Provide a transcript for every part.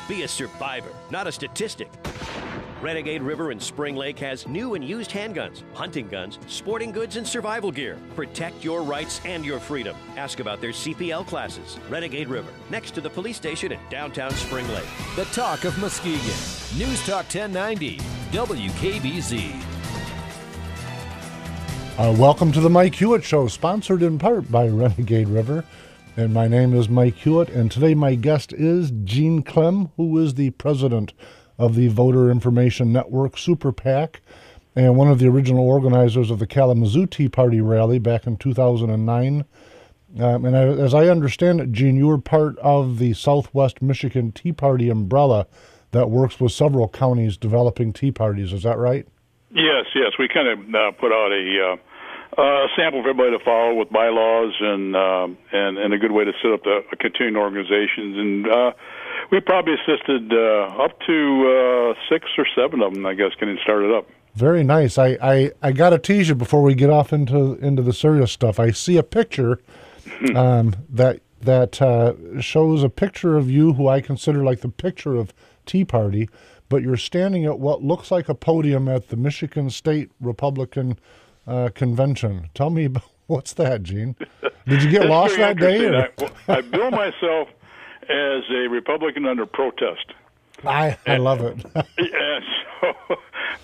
Be a survivor, not a statistic. Renegade River in Spring Lake has new and used handguns, hunting guns, sporting goods, and survival gear. Protect your rights and your freedom. Ask about their CPL classes. Renegade River, next to the police station in downtown Spring Lake. The Talk of Muskegon. News Talk 1090, WKBZ. Welcome to the Mike Hewitt Show, sponsored in part by Renegade River. And my name is Mike Hewitt, and today my guest is Gene Clem, who is the president of the Voter Information Network Super PAC and one of the original organizers of the Kalamazoo Tea Party rally back in 2009. As I understand it, Gene, you were part of the Southwest Michigan Tea Party umbrella that works with several counties developing tea parties. Is that right? Yes. We kind of put out a sample for everybody to follow with bylaws and a good way to set up the continuing organizations. And we probably assisted up to 6 or 7 of them, I guess, getting started up. Very nice. I got to tease you before we get off into the serious stuff. I see a picture that shows a picture of you who I consider like the picture of Tea Party, but you're standing at what looks like a podium at the Michigan State Republican Convention. Tell me, what's that, Gene? Did you get lost that day? I bill myself as a Republican under protest. I love it. Yeah,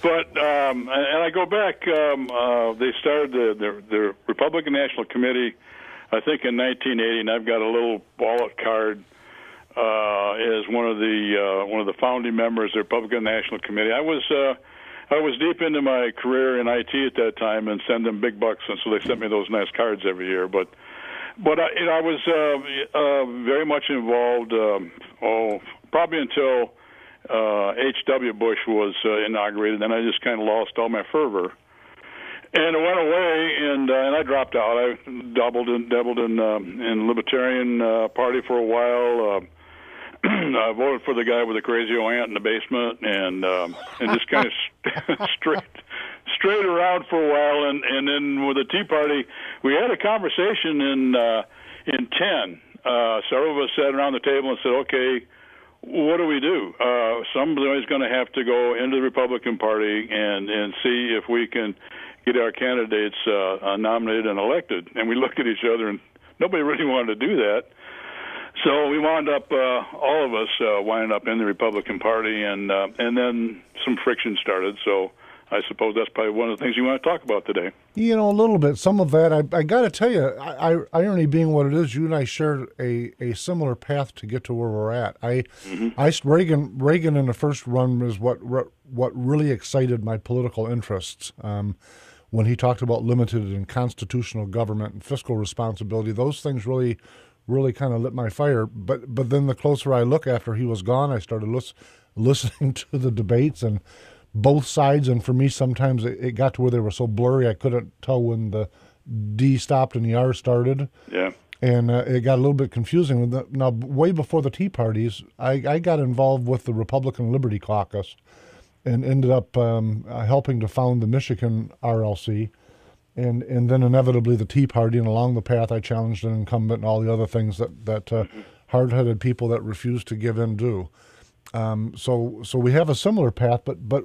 but I go back. They started the Republican National Committee, I think, in 1980, and I've got a little ballot card as one of the founding members of the Republican National Committee. I was deep into my career in IT at that time and send them big bucks, and so they sent me those nice cards every year. But I was very much involved. Probably until H.W. Bush was inaugurated, then I just kind of lost all my fervor, and it went away. And I dropped out. I dabbled in Libertarian Party for a while. I voted for the guy with the crazy old aunt in the basement, and just kind of straight around for a while, and then with the Tea Party, we had a conversation in 10. Several of us sat around the table and said, "Okay, what do we do? Somebody's going to have to go into the Republican Party and see if we can get our candidates nominated and elected." And we looked at each other, and nobody really wanted to do that. So we wound up, all of us winding up in the Republican Party, and then some friction started. So I suppose that's probably one of the things you want to talk about today. You know, a little bit. Some of that, I got to tell you, irony being what it is, you and I shared a similar path to get to where we're at. Reagan in the first run was what really excited my political interests. When he talked about limited and constitutional government and fiscal responsibility, those things really kind of lit my fire. But then the closer I look after he was gone, I started listening to the debates and both sides. And for me, sometimes it got to where they were so blurry I couldn't tell when the D stopped and the R started. Yeah. And it got a little bit confusing. Now, way before the Tea Parties, I got involved with the Republican Liberty Caucus and ended up helping to found the Michigan RLC. And then inevitably the Tea Party, and along the path I challenged an incumbent and all the other things that hard-headed people that refuse to give in do. So we have a similar path, but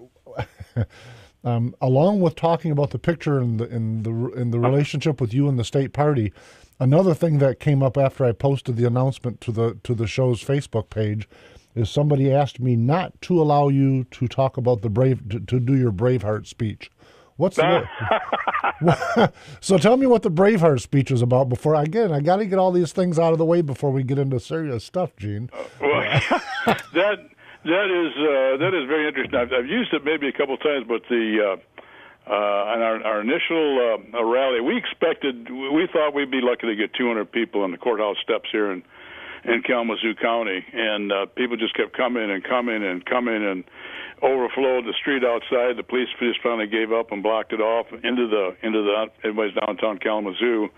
along with talking about the picture and the relationship with you and the state party, another thing that came up after I posted the announcement to the show's Facebook page is somebody asked me not to allow you to talk about to do your Braveheart speech. What's so tell me what the Braveheart speech is about before I got to get all these things out of the way before we get into serious stuff, Gene. That is very interesting. I've used it maybe a couple of times, but on our initial rally, we thought we'd be lucky to get 200 people on the courthouse steps here in Kalamazoo County, and people just kept coming and overflowed the street outside. The police just finally gave up and blocked it off into everybody's downtown Kalamazoo.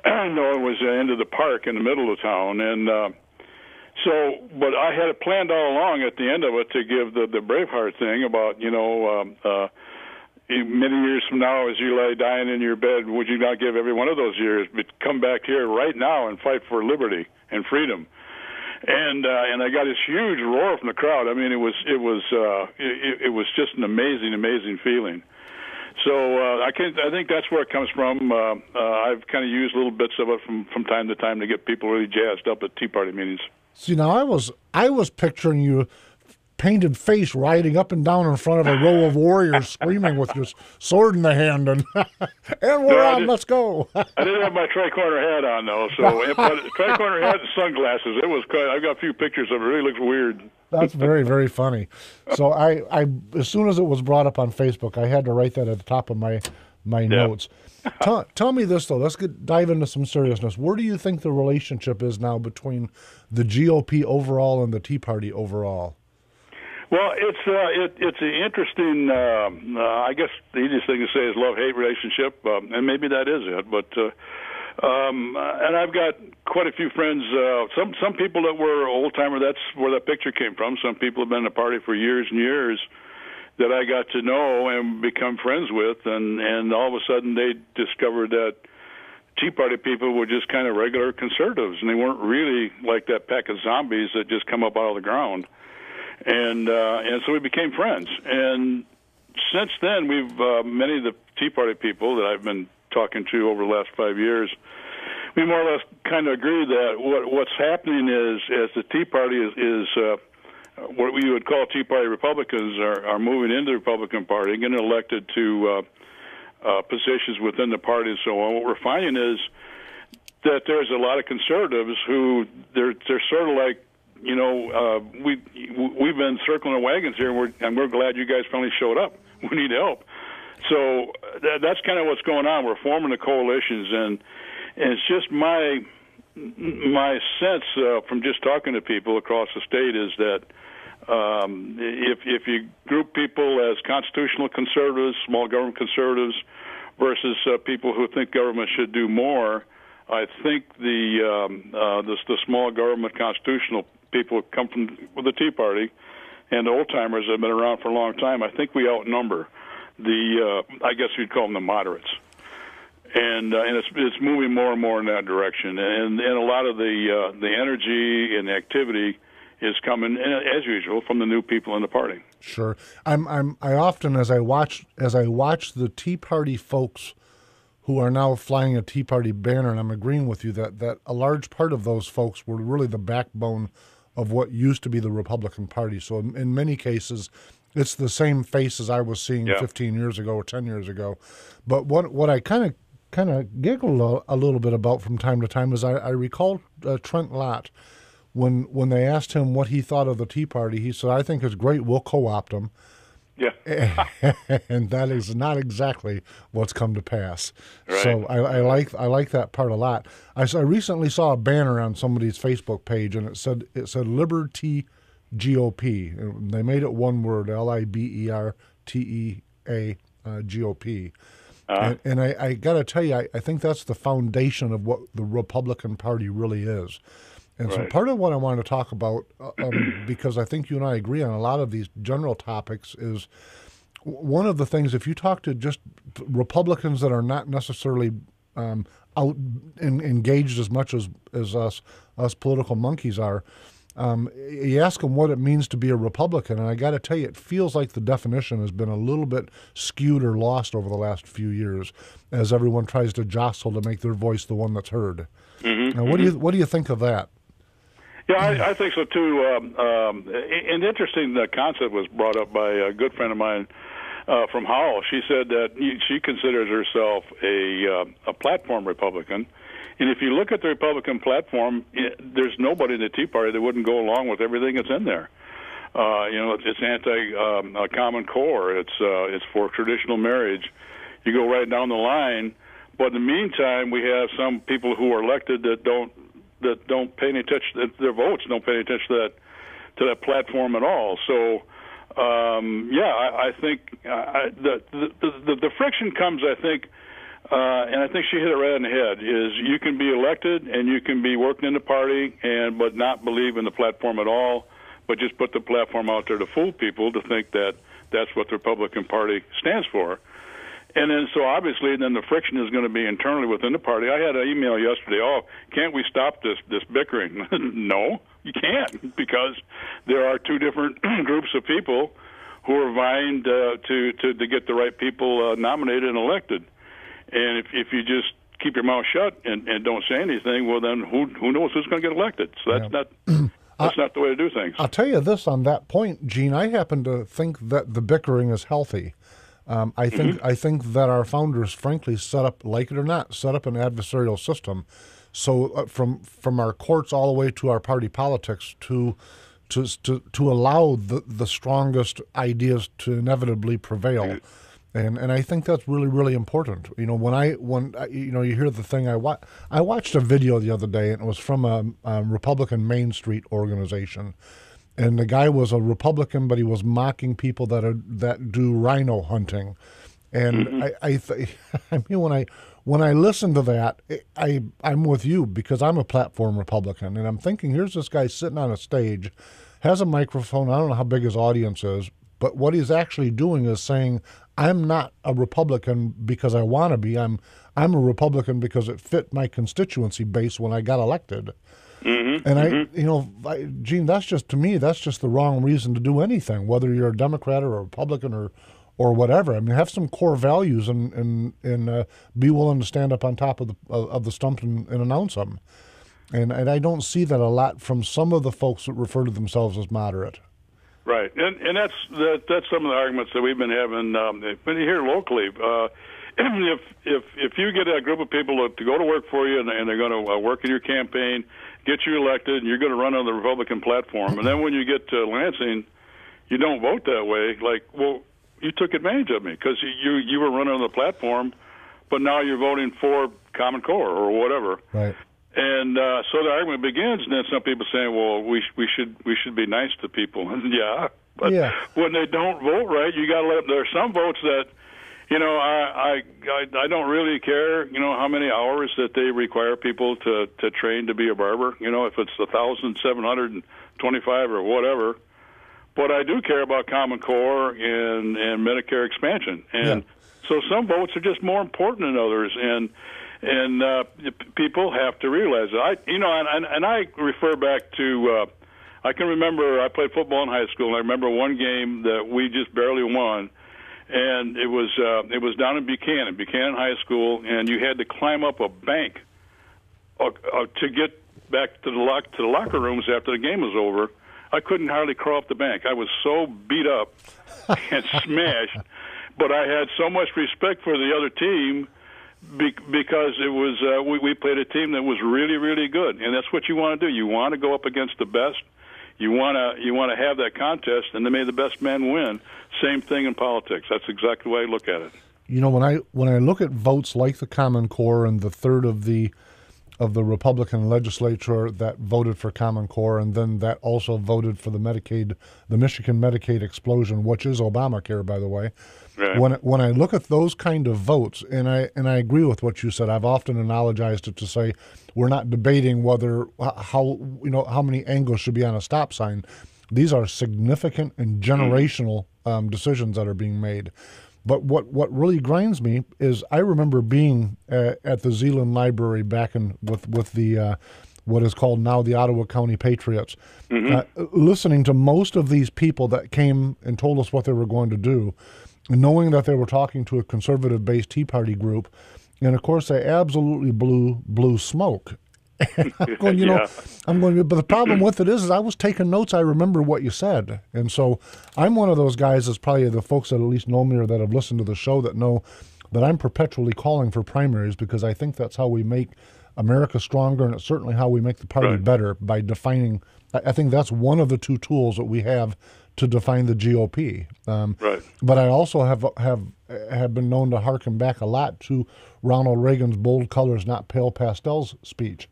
No, it was into the park in the middle of town, and but I had it planned all along at the end of it to give the Braveheart thing about many years from now, as you lay dying in your bed, would you not give every one of those years, but come back here right now and fight for liberty and freedom? And I got this huge roar from the crowd. I mean, it was just an amazing feeling. So I think that's where it comes from. I've kind of used little bits of it from time to time to get people really jazzed up at Tea Party meetings. See, now I was picturing you painted face riding up and down in front of a row of warriors screaming with your sword in the hand and we're on, let's go. I didn't have my tri-corner hat on though, so but tri-corner hat and sunglasses. It was quite, I've got a few pictures of it. It really looks weird. That's very, very funny. So I as soon as it was brought up on Facebook, I had to write that at the top of my notes. Tell me this though. Let's dive into some seriousness. Where do you think the relationship is now between the GOP overall and the Tea Party overall? Well, it's an interesting. I guess the easiest thing to say is love-hate relationship, and maybe that is it. But and I've got quite a few friends. Some people that were old-timer. That's where that picture came from. Some people have been in the party for years and years that I got to know and become friends with, and all of a sudden they discovered that Tea Party people were just kind of regular conservatives, and they weren't really like that pack of zombies that just come up out of the ground. And so we became friends. And since then, we've many of the Tea Party people that I've been talking to over the last 5 years, we more or less kind of agree that what's happening is, as the Tea Party is what we would call Tea Party Republicans are moving into the Republican Party, getting elected to positions within the party and so on. What we're finding is that there's a lot of conservatives who they're sort of like, you know, we've been circling the wagons here, and we're glad you guys finally showed up. We need help. So that's kind of what's going on. We're forming the coalitions, and it's just my sense from just talking to people across the state is that if you group people as constitutional conservatives, small government conservatives, versus people who think government should do more, I think the small government constitutional people come from the Tea Party, and the old-timers have been around for a long time. I think we outnumber the, I guess you'd call them the moderates. And it's moving more and more in that direction. And a lot of the energy and the activity is coming, as usual, from the new people in the party. Sure. I often, as I watch the Tea Party folks who are now flying a Tea Party banner, and I'm agreeing with you that a large part of those folks were really the backbone of what used to be the Republican Party. So in many cases, it's the same faces I was seeing 15 years ago or 10 years ago. But what I kind of giggle a little bit about from time to time is I recall Trent Lott, when they asked him what he thought of the Tea Party, he said, "I think it's great, we'll co-opt them." Yeah. And that is not exactly what's come to pass. Right. So I like that part a lot. I recently saw a banner on somebody's Facebook page, and it said Liberty GOP. And they made it one word, LIBERTEA GOP. And I got to tell you, I think that's the foundation of what the Republican Party really is. And so part of what I want to talk about, because I think you and I agree on a lot of these general topics, is one of the things, if you talk to just Republicans that are not necessarily out and engaged as much as us political monkeys are, you ask them what it means to be a Republican, and I got to tell you, it feels like the definition has been a little bit skewed or lost over the last few years as everyone tries to jostle to make their voice the one that's heard. Mm-hmm. Now, what do you think of that? Yeah, I think so too. An interesting concept was brought up by a good friend of mine from Howell. She said that she considers herself a platform Republican, and if you look at the Republican platform, there's nobody in the Tea Party that wouldn't go along with everything that's in there. It's anti-Common Core. It's for traditional marriage. You go right down the line. But in the meantime, we have some people who are elected that don't pay any attention. Their votes don't pay any attention to that platform at all. So, I think the friction comes. I think, and I think she hit it right on the head. Is you can be elected and you can be working in the party but not believe in the platform at all, but just put the platform out there to fool people to think that that's what the Republican Party stands for. And then, so obviously, then the friction is going to be internally within the party. I had an email yesterday. Oh, can't we stop this bickering? No, You can't, because there are two different groups of people who are vying to get the right people nominated and elected. And if you just keep your mouth shut and don't say anything, well, then who knows who's going to get elected? So that's not the way to do things. I'll tell you this on that point, Gene. I happen to think that the bickering is healthy. I think that our founders, frankly, set up, like it or not, set up an adversarial system. So from our courts all the way to our party politics to allow the strongest ideas to inevitably prevail. And I think that's really, really important. You know, when you hear the thing, I watched a video the other day, and it was from a Republican Main Street organization, and the guy was a Republican, but he was mocking people that do rhino hunting, and I mean, when I listen to that, I'm with you, because I'm a platform Republican, and I'm thinking, here's this guy sitting on a stage, has a microphone. I don't know how big his audience is, but what he's actually doing is saying, I'm not a Republican because I want to be. I'm a Republican because it fit my constituency base when I got elected. And Gene, that's just, to me, that's just the wrong reason to do anything, whether you're a Democrat or a Republican or whatever. I mean, have some core values and be willing to stand up on top of the stump and announce them. And I don't see that a lot from some of the folks that refer to themselves as moderate. Right, and that's some of the arguments that we've been having here locally. If you get a group of people to go to work for you and they're going to work in your campaign, get you elected, and you're going to run on the Republican platform, and then when you get to Lansing, you don't vote that way. Like, well, you took advantage of me because you were running on the platform, but now you're voting for Common Core or whatever. Right. And so the argument begins, and then some people saying, "Well, we should be nice to people." But when they don't vote right, you got to let them. There are some votes that, I don't really care, how many hours that they require people to train to be a barber. If it's 1,725 or whatever. But I do care about Common Core and Medicare expansion, and so some votes are just more important than others, and people have to realize that. I refer back to, I can remember I played football in high school, and I remember one game that we just barely won, and it was down in Buchanan High School, and you had to climb up a bank to get back to the locker rooms after the game was over. I couldn't hardly crawl up the bank. I was so beat up and smashed, but I had so much respect for the other team. Because it was we played a team that was really, really good, and that's what you want to do. You want to go up against the best. You want to have that contest, and then may the best men win. Same thing in politics. That's exactly the way I look at it. When I look at votes like the Common Core and the third of the Republican legislature that voted for Common Core, and then that also voted for the Michigan Medicaid explosion, which is Obamacare, by the way. Right. When I look at those kind of votes, and I agree with what you said, I've often analogized it to say we're not debating how many angles should be on a stop sign. These are significant and generational decisions that are being made. But what really grinds me is I remember being at the Zeeland Library back with the what is called now the Ottawa County Patriots, listening to most of these people that came and told us what they were going to do, knowing that they were talking to a conservative-based Tea Party group, and of course they absolutely blew smoke. And I'm going, but the problem with it is I was taking notes. I remember what you said. And so I'm one of those guys that's probably the folks that at least know me or that have listened to the show that know that I'm perpetually calling for primaries, because I think that's how we make America stronger, and it's certainly how we make the party better by defining. I think that's one of the two tools that we have to define the GOP. But I also have been known to hearken back a lot to Ronald Reagan's bold colors, not pale pastels speech.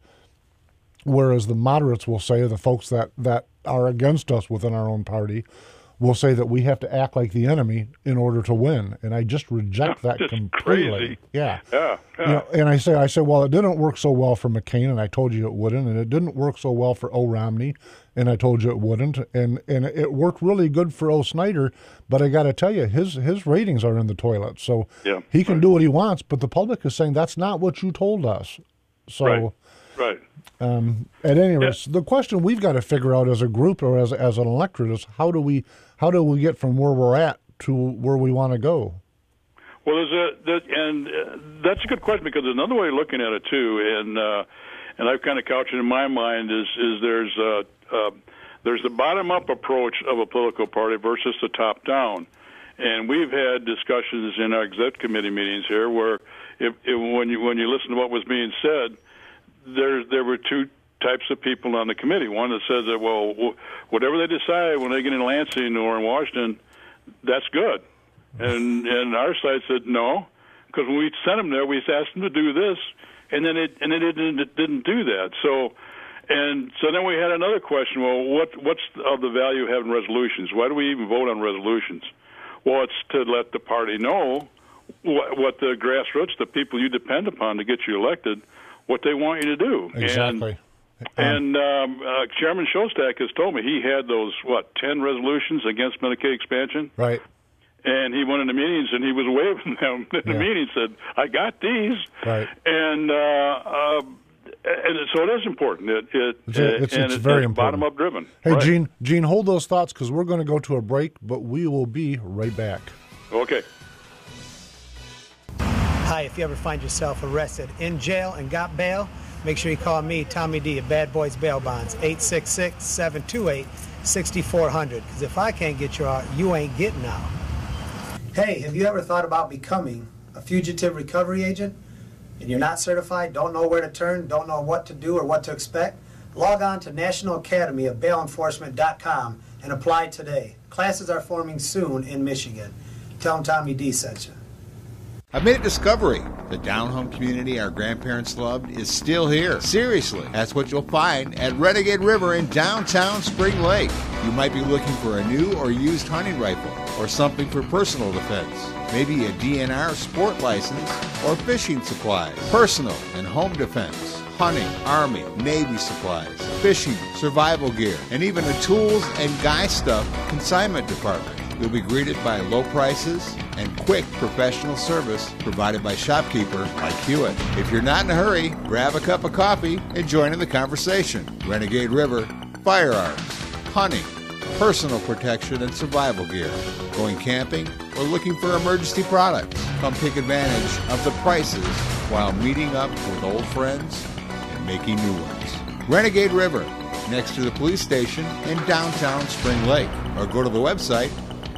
Whereas the moderates will say, the folks that are against us within our own party will say that we have to act like the enemy in order to win. And I just reject that completely. Crazy. Yeah. And I say, well, it didn't work so well for McCain, and I told you it wouldn't, and it didn't work so well for O. Romney, and I told you it wouldn't, and it worked really good for O. Snyder, but I got to tell you, his ratings are in the toilet. So he can do what he wants, but the public is saying that's not what you told us. So At any rate, the question we've got to figure out as a group or as an electorate is how do we get from where we're at to where we want to go? Well, that's a good question, because there's another way of looking at it too, and I've kind of couched it in my mind is there's the bottom-up approach of a political party versus the top-down. And we've had discussions in our exec committee meetings here where when you listen to what was being said, there were two types of people on the committee. One that says that, well, whatever they decide when they get in Lansing or in Washington, that's good. And our side said no, because when we sent them there, we asked them to do this, and then it didn't do that. So then we had another question. Well, what's of the value of having resolutions? Why do we even vote on resolutions? Well, it's to let the party know what the grassroots, the people you depend upon to get you elected, what they want you to do. Exactly. And Chairman Shostak has told me he had those 10 resolutions against Medicaid expansion. Right. And he went into meetings and he was waving them in the meeting. Said, "I got these." Right. And so it is important. It's very important. Bottom up driven. Hey, right. Gene, hold those thoughts because we're going to go to a break, but we will be right back. Okay. Hi, if you ever find yourself arrested in jail and got bail, make sure you call me, Tommy D, at Bad Boys Bail Bonds, 866-728-6400. Because if I can't get you out, you ain't getting out. Hey, have you ever thought about becoming a fugitive recovery agent? And you're not certified, don't know where to turn, don't know what to do or what to expect? Log on to National Academy of Bail Enforcement.com and apply today. Classes are forming soon in Michigan. Tell them Tommy D sent you. I've made a discovery. The down-home community our grandparents loved is still here. Seriously, that's what you'll find at Renegade River in downtown Spring Lake. You might be looking for a new or used hunting rifle or something for personal defense. Maybe a DNR sport license or fishing supplies, personal and home defense, hunting, Army, Navy supplies, fishing, survival gear, and even a tools and guy stuff consignment department. You'll be greeted by low prices and quick professional service provided by shopkeeper like Hewitt. If you're not in a hurry, grab a cup of coffee and join in the conversation. Renegade River, firearms, hunting, personal protection and survival gear, going camping, or looking for emergency products. Come take advantage of the prices while meeting up with old friends and making new ones. Renegade River, next to the police station in downtown Spring Lake, or go to the website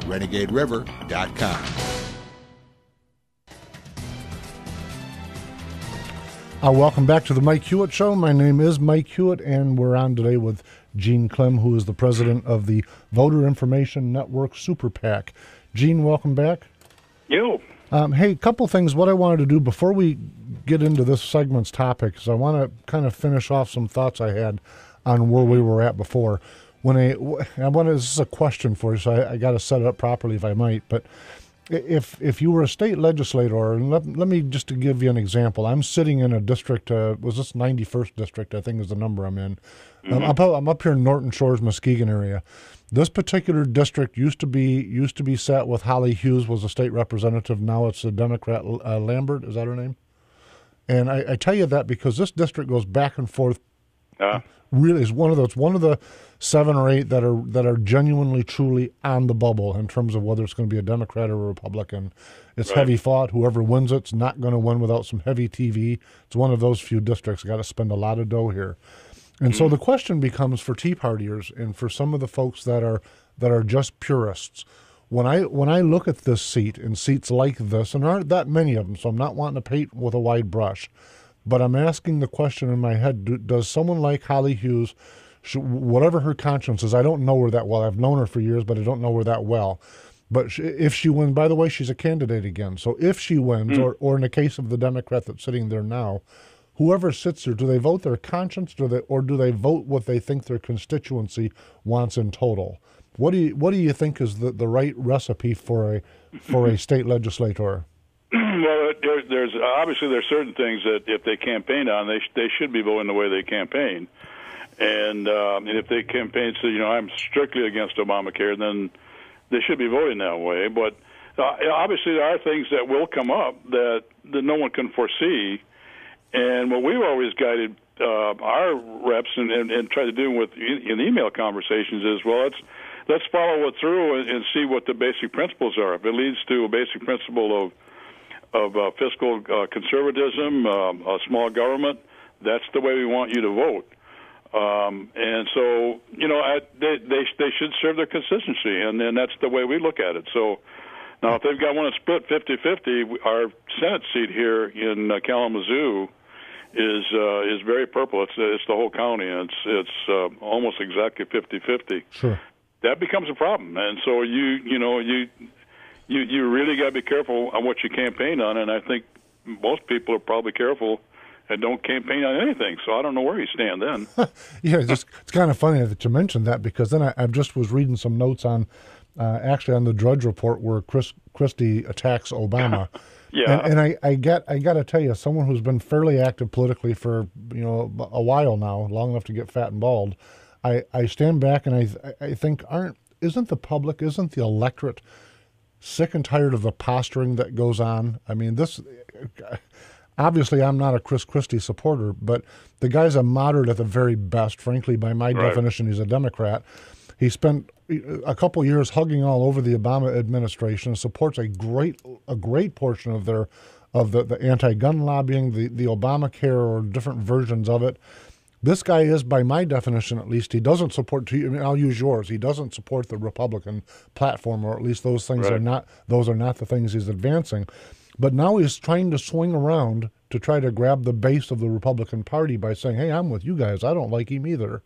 renegaderiver.com. Welcome back to the Mike Hewitt Show. My name is Mike Hewitt, and we're on today with Gene Clem, who is the president of the Voter Information Network Super PAC. Gene, welcome back. You. Hey, a couple things. What I wanted to do before we get into this segment's topic is I want to kind of finish off some thoughts I had on where we were at before. This is a question for you, so I got to set it up properly if I might. But if you were a state legislator, and let me just to give you an example. I'm sitting in a district, was this 91st district, I think is the number I'm in. Mm-hmm. I'm up here in Norton Shores, Muskegon area. This particular district used to be set with Holly Hughes was a state representative. Now it's the Democrat Lambert, is that her name? And I tell you that because this district goes back and forth. Really is one of the 7 or 8 that are genuinely truly on the bubble in terms of whether it's going to be a Democrat or a Republican. It's right. Heavy fought. Whoever wins it's not going to win without some heavy TV. It's one of those few districts. Got to spend a lot of dough here. And so the question becomes for Tea Partiers and for some of the folks that are just purists. When I look at this seat and seats like this, and there aren't that many of them, so I'm not wanting to paint with a wide brush, but I'm asking the question in my head, does someone like Holly Hughes, whatever her conscience is, I don't know her that well. I've known her for years, but I don't know her that well. But if she wins, by the way, she's a candidate again. So if she wins, or in the case of the Democrat that's sitting there now, whoever sits there, do they vote their conscience, or do they vote what they think their constituency wants in total? What do you think is the right recipe for a state legislator? Well, there's certain things that if they campaign on, they should be voting the way they campaign, and if they campaign say, I'm strictly against Obamacare, then they should be voting that way. But obviously, there are things that will come up that no one can foresee, and what we've always guided our reps and try to do in email conversations is, well, let's follow it through and see what the basic principles are. If it leads to a basic principle of fiscal conservatism, a small government, that's the way we want you to vote. And so, they should serve their consistency, and then that's the way we look at it. So now if they've got one that's split 50-50, our Senate seat here in Kalamazoo is very purple. It's the whole county, and it's almost exactly 50-50. Sure. That becomes a problem, and so you really got to be careful on what you campaign on, and I think most people are probably careful and don't campaign on anything. So I don't know where you stand then. Yeah, it's kind of funny that you mentioned that, because then I just was reading some notes on actually on the Drudge Report where Christie attacks Obama. Yeah, and I got to tell you, someone who's been fairly active politically for a while now, long enough to get fat and bald, I stand back and I think isn't the electorate sick and tired of the posturing that goes on? I mean, this obviously I'm not a Chris Christie supporter, but the guy's a moderate at the very best. Frankly, by my definition, he's a Democrat. He spent a couple years hugging all over the Obama administration, supports a great portion of the anti-gun lobbying, the Obamacare or different versions of it. This guy is, by my definition at least, he doesn't support. I'll use yours. He doesn't support the Republican platform, or at least those things are not. Those are not the things he's advancing. But now he's trying to swing around to try to grab the base of the Republican Party by saying, "Hey, I'm with you guys. I don't like him either."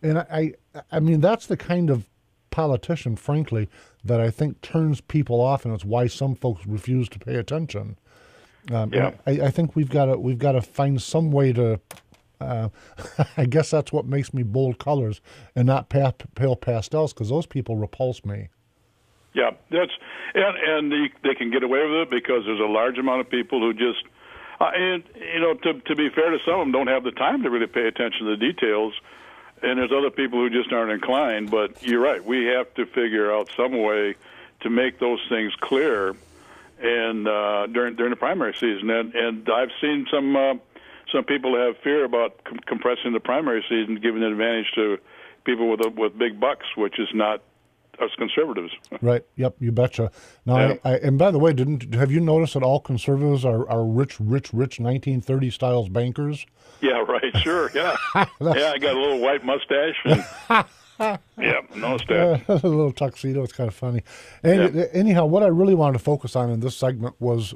And I mean, that's the kind of politician, frankly, that I think turns people off, and it's why some folks refuse to pay attention. I think we've got to find some way to. I guess that's what makes me bold colors and not pale pastels, because those people repulse me. Yeah, and they can get away with it because there's a large amount of people who just, and to be fair to some of them, don't have the time to really pay attention to the details, and there's other people who just aren't inclined. But you're right, we have to figure out some way to make those things clear, and during the primary season, and I've seen some people have fear about compressing the primary season, giving an advantage to people with big bucks, which is not us conservatives. Right. Yep. You betcha. Now, and by the way, have you noticed that all conservatives are rich 1930 styles bankers? Yeah. Right. Sure. Yeah. I got a little white mustache. And, yeah. Noticed that. A little tuxedo. It's kind of funny. And anyhow, what I really wanted to focus on in this segment was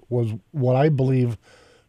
what I believe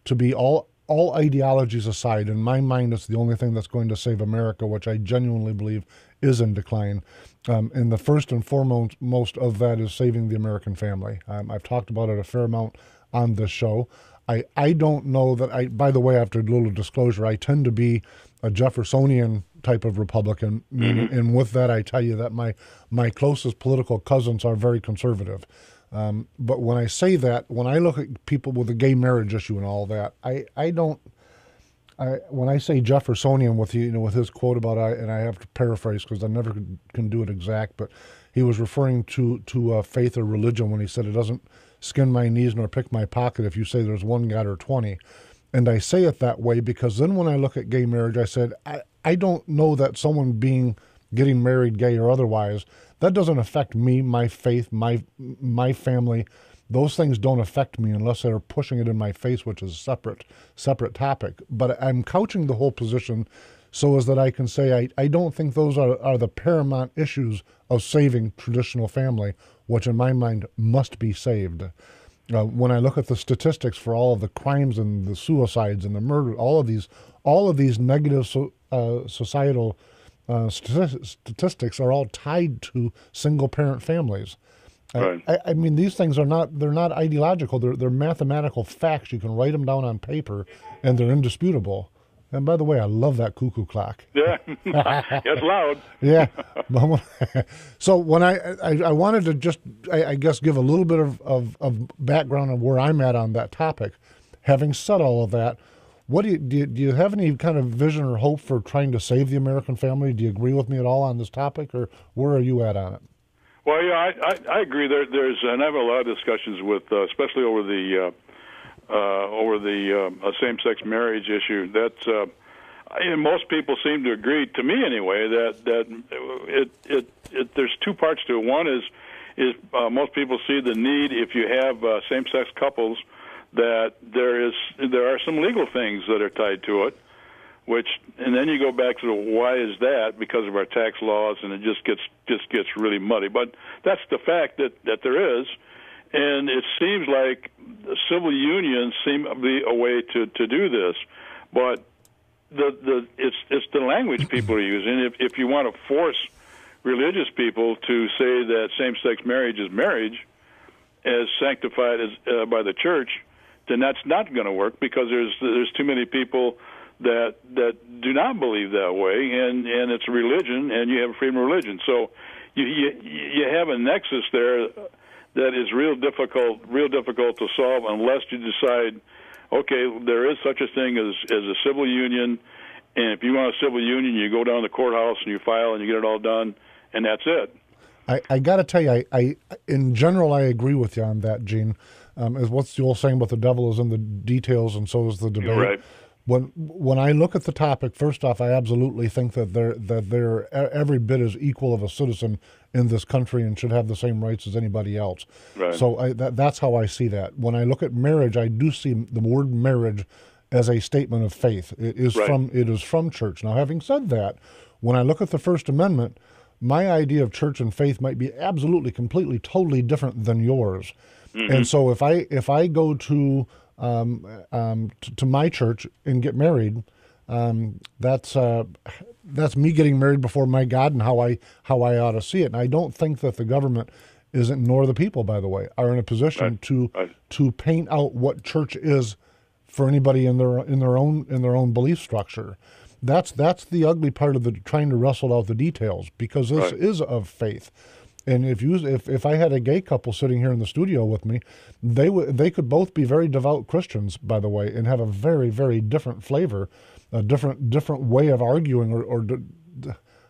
to be all ideologies aside. In my mind, it's the only thing that's going to save America, which I genuinely believe is in decline. And the first and foremost of that is saving the American family. I've talked about it a fair amount on this show. I don't know that by the way, after a little disclosure, I tend to be a Jeffersonian type of Republican. Mm-hmm. And with that, I tell you that my closest political cousins are very conservative. But when I say that, when I look at people with the gay marriage issue and all that, when I say Jeffersonian with with his quote about and I have to paraphrase because I never can do it exact, but he was referring to faith or religion when he said it doesn't skin my knees nor pick my pocket if you say there's one God or 20. And I say it that way because then when I look at gay marriage, I said I don't know that someone getting married, gay or otherwise, that doesn't affect me, my faith, my family. Those things don't affect me unless they're pushing it in my face, which is a separate topic. But I'm couching the whole position so as that I can say I don't think those are the paramount issues of saving traditional family, which in my mind must be saved. When I look at the statistics for all of the crimes and the suicides and the murder, all of these negative societal statistics are all tied to single-parent families. Right. I mean, these things they're not ideological. They're mathematical facts. You can write them down on paper, and they're indisputable. And by the way, I love that cuckoo clock. Yeah, it's loud. Yeah. So when I wanted to just, I guess, give a little bit of background on where I'm at on that topic. Having said all of that, what do you have any kind of vision or hope for trying to save the American family? Do you agree with me at all on this topic, or where are you at on it? Well, yeah, I agree. There's and I have a lot of discussions with, especially over the same-sex marriage issue. That's and most people seem to agree, to me anyway, that there's two parts to it. One is most people see the need, if you have same-sex couples, that there are some legal things that are tied to it, and then you go back to why is that? Because of our tax laws, and it just gets really muddy. But that's the fact that there is, and it seems like civil unions seem to be a way to do this, but it's the language people are using. If you want to force religious people to say that same-sex marriage is marriage, as sanctified as by the church, then that's not going to work, because there's too many people that do not believe that way, and it's a religion, and you have a freedom of religion. So you have a nexus there that is real difficult to solve unless you decide, okay, there is such a thing as a civil union, and if you want a civil union, you go down to the courthouse and you file and you get it all done, and that's it. I got to tell you, I in general, I agree with you on that, Gene. As what's the old saying about the devil is in the details, and so is the debate. Right. When I look at the topic, first off, I absolutely think that they're every bit as equal of a citizen in this country and should have the same rights as anybody else. Right. So that's how I see that. When I look at marriage, I do see the word marriage as a statement of faith. It is from church. Now, having said that, when I look at the First Amendment, my idea of church and faith might be absolutely, completely, totally different than yours. Mm-hmm. And so if I go to my church and get married, that's me getting married before my God and how I ought to see it. And I don't think that the government isn't, nor the people, by the way, are in a position to paint out what church is for anybody in their own belief structure. That's the ugly part of the trying to wrestle out the details, because this is of faith. And if I had a gay couple sitting here in the studio with me, they could both be very devout Christians, by the way, and have a very, very different flavor, a different way of arguing or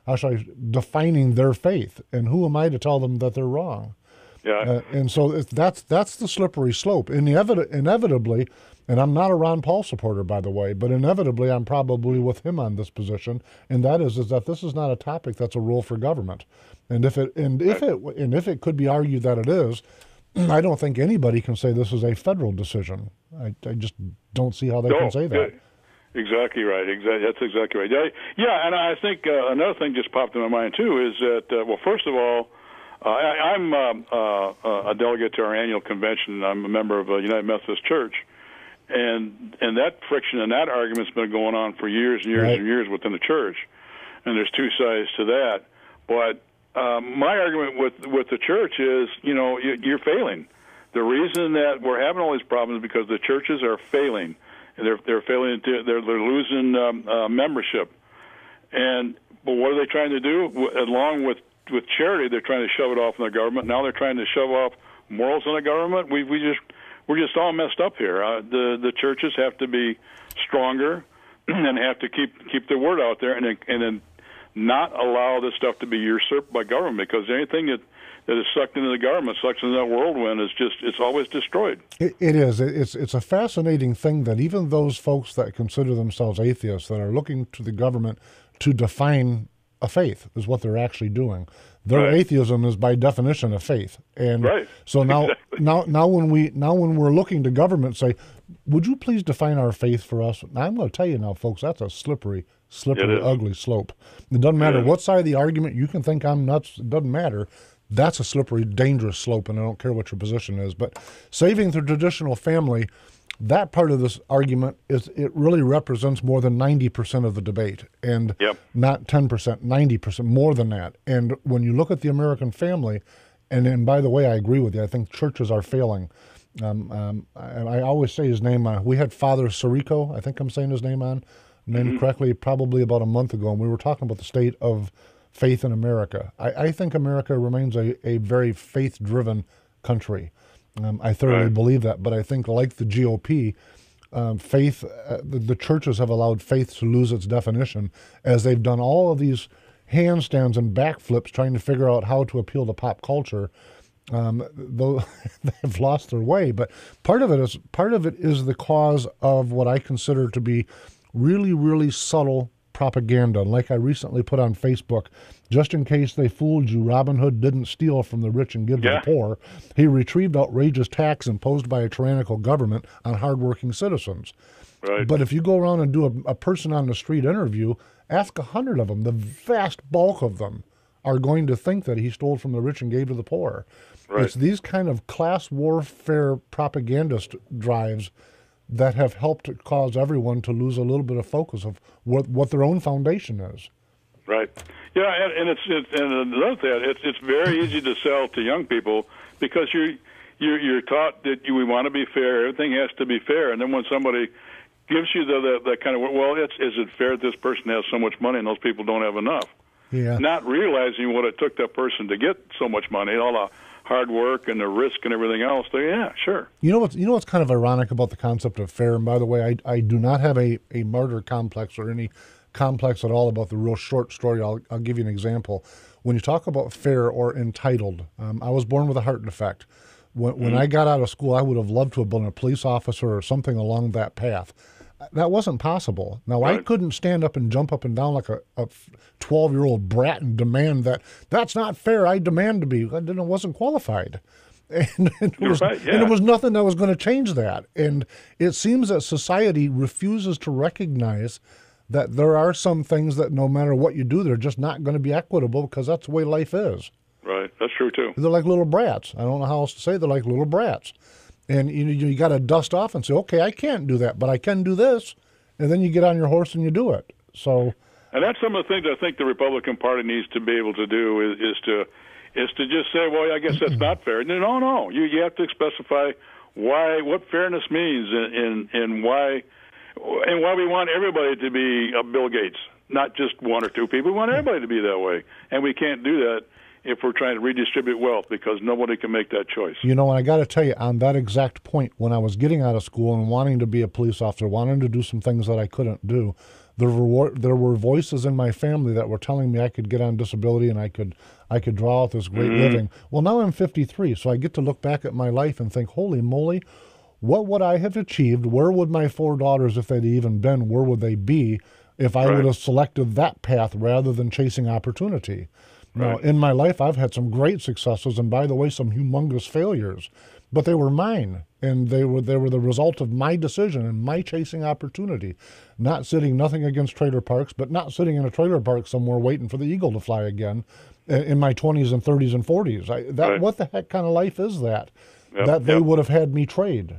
how should I defining their faith. And who am I to tell them that they're wrong? Yeah. And so that's the slippery slope. Inevitably, and I'm not a Ron Paul supporter, by the way, but inevitably I'm probably with him on this position, and that is that this is not a topic that's a rule for government. And if it could be argued that it is, I don't think anybody can say this is a federal decision. I just don't see how they can say that. Exactly right. That's exactly right. Yeah, and I think another thing just popped in my mind too is that well, first of all, I'm a delegate to our annual convention. I'm a member of a United Methodist Church, and that friction and that argument's been going on for years and years and years within the church. And there's two sides to that. But my argument with the church is, you're failing. The reason that we're having all these problems is because the churches are failing, and they're failing. They're losing membership. But what are they trying to do? Along with charity, they're trying to shove it off on the government. Now they're trying to shove off morals on the government. We're just all messed up here. The churches have to be stronger and have to keep their word out there, and then not allow this stuff to be usurped by government, because anything that is sucked into the government, sucked into that whirlwind, it's always destroyed. It is. It's a fascinating thing that even those folks that consider themselves atheists, that are looking to the government to define a faith, is what they're actually doing. Their atheism is by definition a faith, and so now, now when we're looking to government, say, would you please define our faith for us? Now, I'm going to tell you now, folks, that's a slippery, ugly slope. It doesn't matter what side of the argument you can think I'm nuts. It doesn't matter. That's a slippery, dangerous slope, and I don't care what your position is. But saving the traditional family, that part of this argument it really represents more than 90% of the debate, and not 10%, 90%, more than that. And when you look at the American family, and by the way, I agree with you. I think churches are failing. And I always say his name. We had Father Sirico, I think I'm saying his name correctly, probably about a month ago, and we were talking about the state of faith in America. I think America remains a very faith-driven country. I thoroughly believe that, but I think, like the GOP, faith, the churches have allowed faith to lose its definition, as they've done all of these handstands and backflips trying to figure out how to appeal to pop culture. Though they've lost their way, but part of it is the cause of what I consider to be really, really subtle propaganda. And like I recently put on Facebook, just in case they fooled you, Robin Hood didn't steal from the rich and give to the poor. He retrieved outrageous tax imposed by a tyrannical government on hardworking citizens. Right. But if you go around and do a person on the street interview, ask 100 of them, the vast bulk of them are going to think that he stole from the rich and gave to the poor. Right. It's these kind of class warfare propagandist drives that have helped cause everyone to lose a little bit of focus of what their own foundation is. Right. Yeah, and it's and another thing, it's very easy to sell to young people because you're taught that we want to be fair. Everything has to be fair, and then when somebody gives you that kind of, well, is it fair that this person has so much money and those people don't have enough? Yeah. Not realizing what it took that person to get so much money, all the hard work and the risk and everything else. Yeah, sure. You know what's kind of ironic about the concept of fair, and by the way, I do not have a martyr complex or any complex at all about the real short story. I'll give you an example. When you talk about fair or entitled, I was born with a heart defect. When I got out of school, I would have loved to have been a police officer or something along that path. That wasn't possible. Now, right. I couldn't stand up and jump up and down like a 12-year-old brat and demand that's not fair. I demand to be. I wasn't qualified. And it was nothing that was going to change that. And it seems that society refuses to recognize that there are some things that no matter what you do, they're just not going to be equitable because that's the way life is. Right. That's true, too. They're like little brats. I don't know how else to say. They're like little brats. And you got to dust off and say, okay, I can't do that, but I can do this. And then you get on your horse and you do it. So, and that's some of the things I think the Republican Party needs to be able to do is to just say, well, I guess that's not fair. No. You have to specify what fairness means and why we want everybody to be Bill Gates, not just one or two people. We want everybody to be that way, and we can't do that if we're trying to redistribute wealth, because nobody can make that choice. And I got to tell you, on that exact point, when I was getting out of school and wanting to be a police officer, wanting to do some things that I couldn't do, there were voices in my family that were telling me I could get on disability and I could draw out this great living. Well, now I'm 53, so I get to look back at my life and think, holy moly, what would I have achieved? Where would my 4 daughters, if they'd even been, where would they be if I would have selected that path rather than chasing opportunity? Now, in my life, I've had some great successes, and by the way, some humongous failures, but they were mine, and they were the result of my decision and my chasing opportunity. Nothing against trailer parks, but not sitting in a trailer park somewhere waiting for the eagle to fly again in my 20s and 30s and 40s. What the heck kind of life is that? They would have had me trade.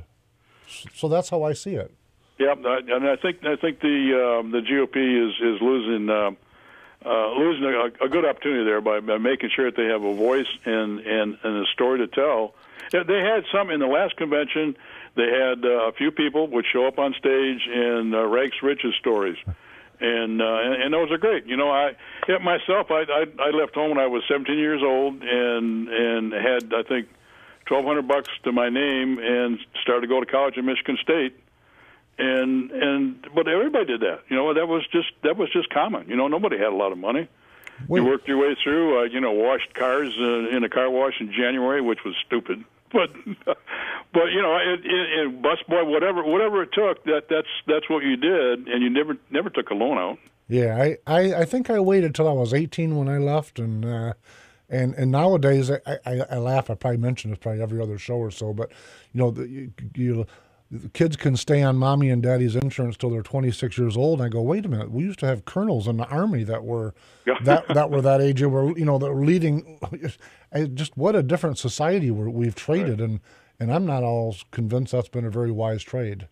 So that's how I see it. Yeah, and I think the GOP is losing a good opportunity there by making sure that they have a voice and a story to tell. They had some in the last convention. They had a few people would show up on stage and rags to riches stories, and those are great. I left home when I was 17 years old and had I think $1,200 to my name and started to go to college at Michigan State. But everybody did that. That was just common. Nobody had a lot of money. You worked your way through. Washed cars in a car wash in January, which was stupid. But busboy, whatever it took, that's what you did, and you never took a loan out. Yeah, I think I waited till I was 18 when I left, and nowadays I laugh. I probably mention this probably every other show or so, but the kids can stay on mommy and daddy's insurance till they're 26 years old. And I go, wait a minute, we used to have colonels in the Army that were that age. That were leading. Just what a different society we've traded, and I'm not all convinced that's been a very wise trade.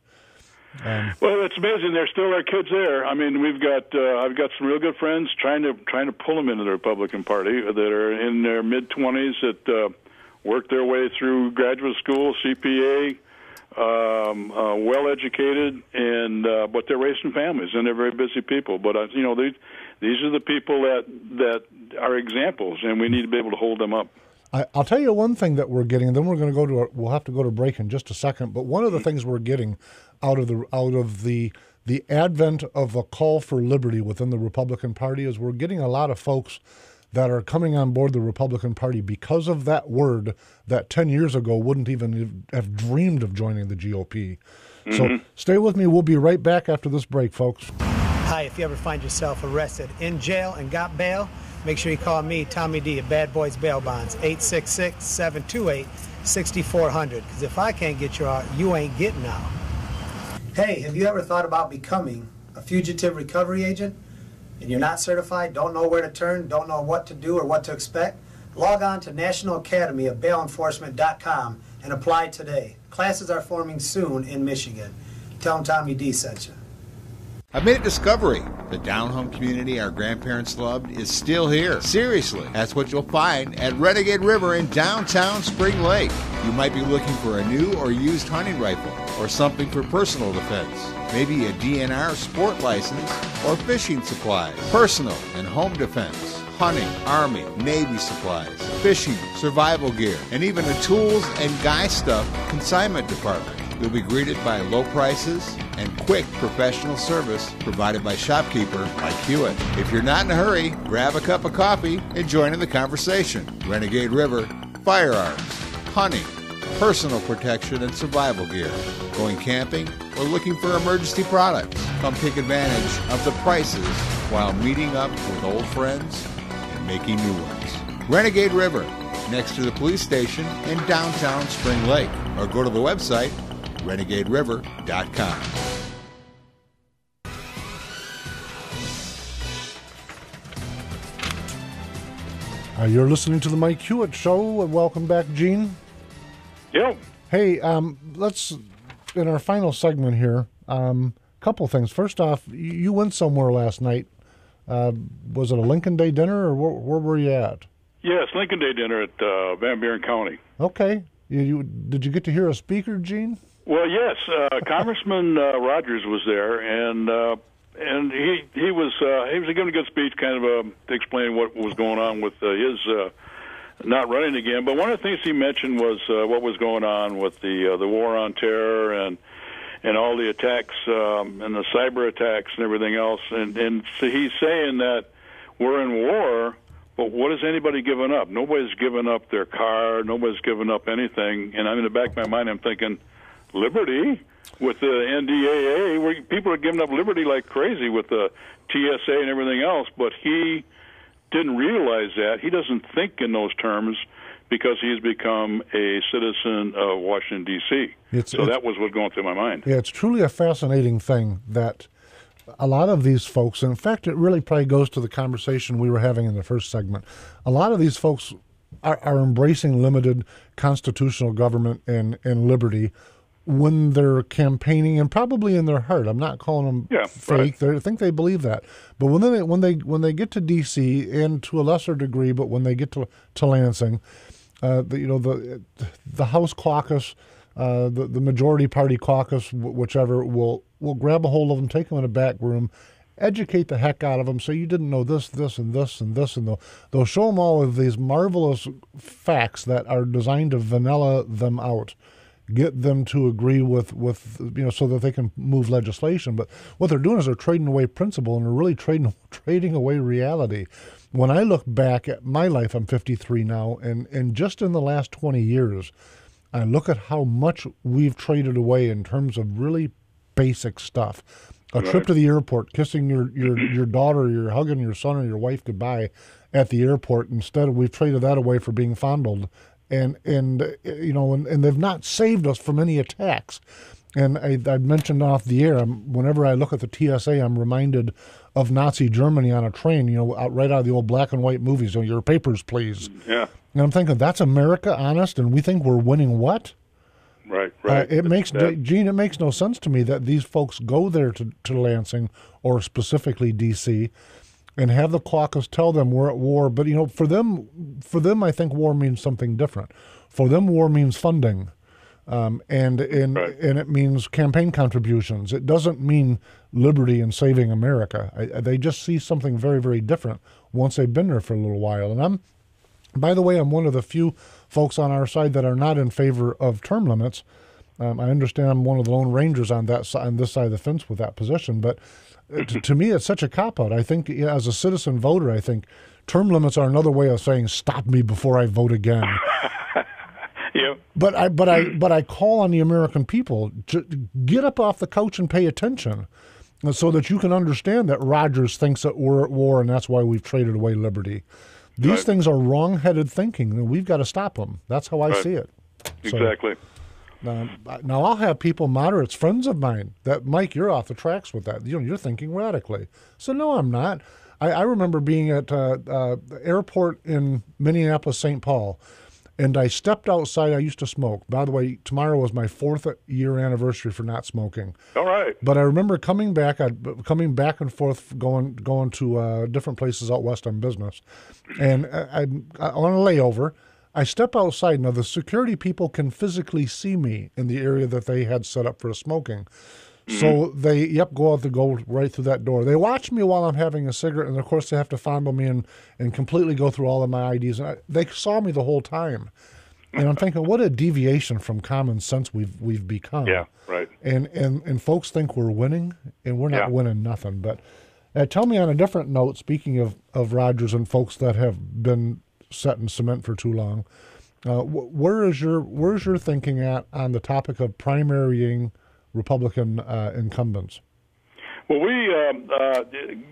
Well, it's amazing. There still are kids there. I mean, I've got some real good friends trying to pull them into the Republican Party that are in their mid-20s that work their way through graduate school, CPA. Well-educated, but they're raising families, and they're very busy people. But these are the people that are examples, and we need to be able to hold them up. I'll tell you one thing that we're getting, and then we're going to we'll have to go to break in just a second. But one of the things we're getting out of the advent of a call for liberty within the Republican Party is we're getting a lot of folks that are coming on board the Republican Party because of that word that 10 years ago wouldn't even have dreamed of joining the GOP. So stay with me. We'll be right back after this break, folks. Hi, if you ever find yourself arrested in jail and got bail, make sure you call me, Tommy D, at Bad Boys Bail Bonds, 866-728-6400. Because if I can't get you out, you ain't getting out. Hey, have you ever thought about becoming a fugitive recovery agent? And you're not certified, don't know where to turn, don't know what to do or what to expect? Log on to National Academy of Bail Enforcement.com and apply today. Classes are forming soon in Michigan. Tell them Tommy D sent you. I made a discovery. The down-home community our grandparents loved is still here. Seriously, that's what you'll find at Renegade River in downtown Spring Lake. You might be looking for a new or used hunting rifle or something for personal defense. Maybe a DNR sport license or fishing supplies, personal and home defense, hunting, Army, Navy supplies, fishing, survival gear, and even a tools and guy stuff consignment department. You'll be greeted by low prices and quick professional service provided by shopkeeper like Hewitt. If you're not in a hurry, grab a cup of coffee and join in the conversation. Renegade River, firearms, hunting, personal protection and survival gear, going camping, or looking for emergency products. Come take advantage of the prices while meeting up with old friends and making new ones. Renegade River, next to the police station in downtown Spring Lake, or go to the website renegaderiver.com. You're listening to the Mike Hewitt Show. Welcome back, Gene. Yep. Hey, let's, in our final segment here, couple things. First off, you went somewhere last night. Was it a Lincoln Day dinner, or where were you at? Yes, Lincoln Day dinner at Van Buren County. Okay. Did you get to hear a speaker, Gene? Well, yes, Congressman Rogers was there, and he was giving a good speech, kind of explaining what was going on with his not running again. But one of the things he mentioned was what was going on with the war on terror and all the attacks and the cyber attacks and everything else. And so he's saying that we're in war, but what has anybody given up? Nobody's given up their car. Nobody's given up anything. And in the back of my mind, I'm thinking, liberty with the NDAA, where people are giving up liberty like crazy with the TSA and everything else, but he didn't realize that. He doesn't think in those terms because he's become a citizen of Washington, D.C. That was what was going through my mind. Yeah, it's truly a fascinating thing that a lot of these folks, in fact, it really probably goes to the conversation we were having in the first segment, a lot of these folks are embracing limited constitutional government and liberty when they're campaigning, and probably in their heart. I'm not calling them fake. Right. I think they believe that. But when they get to D.C. and to a lesser degree, but when they get to Lansing, the House caucus, the majority party caucus, whichever, will grab a hold of them, take them in a back room, educate the heck out of them. So you didn't know this, and this, and this, and they'll show them all of these marvelous facts that are designed to vanilla them out. Get them to agree with so that they can move legislation. But what they're doing is they're trading away principle, and they're really trading away reality. When I look back at my life, I'm 53 now, and just in the last 20 years, I look at how much we've traded away in terms of really basic stuff. A trip to the airport, kissing your daughter, you're hugging your son or your wife goodbye at the airport. Instead, we've traded that away for being fondled. And they've not saved us from any attacks. And I mentioned off the air, whenever I look at the TSA, I'm reminded of Nazi Germany on a train, right out of the old black and white movies. Your papers, please. Yeah. And I'm thinking, that's America, honest, and we think we're winning what? Right. Gene, it makes no sense to me that these folks go there to Lansing, or specifically D.C., and have the caucus tell them we're at war. But, for them, I think war means something different. For them, war means funding, and it means campaign contributions. It doesn't mean liberty and saving America. They just see something very, very different once they've been there for a little while. And by the way, I'm one of the few folks on our side that are not in favor of term limits. I understand I'm one of the lone rangers on this side of the fence with that position, but to me, it's such a cop-out. I think as a citizen voter, I think term limits are another way of saying stop me before I vote again. Yep. But I call on the American people to get up off the couch and pay attention so that you can understand that Rogers thinks that we're at war and that's why we've traded away liberty. These things are wrong-headed thinking, and we've got to stop them. That's how I see it. Exactly. So, now I'll have people, moderates, friends of mine, that, Mike, you're off the tracks with that. You're thinking radically. So no, I'm not. I remember being at the airport in Minneapolis, St. Paul, and I stepped outside. I used to smoke. By the way, tomorrow was my 4th year anniversary for not smoking. All right. But I remember coming back and forth, going to different places out west on business, and I on a layover. I step outside. Now the security people can physically see me in the area that they had set up for smoking. So they, go right through that door. They watch me while I'm having a cigarette, and of course they have to fondle me and completely go through all of my IDs. And they saw me the whole time, and I'm thinking, what a deviation from common sense we've become. Yeah, right. And folks think we're winning, and we're not winning nothing. But tell me on a different note, speaking of Rogers and folks that have been set in cement for too long, where's your thinking at on the topic of primarying Republican incumbents? Well, we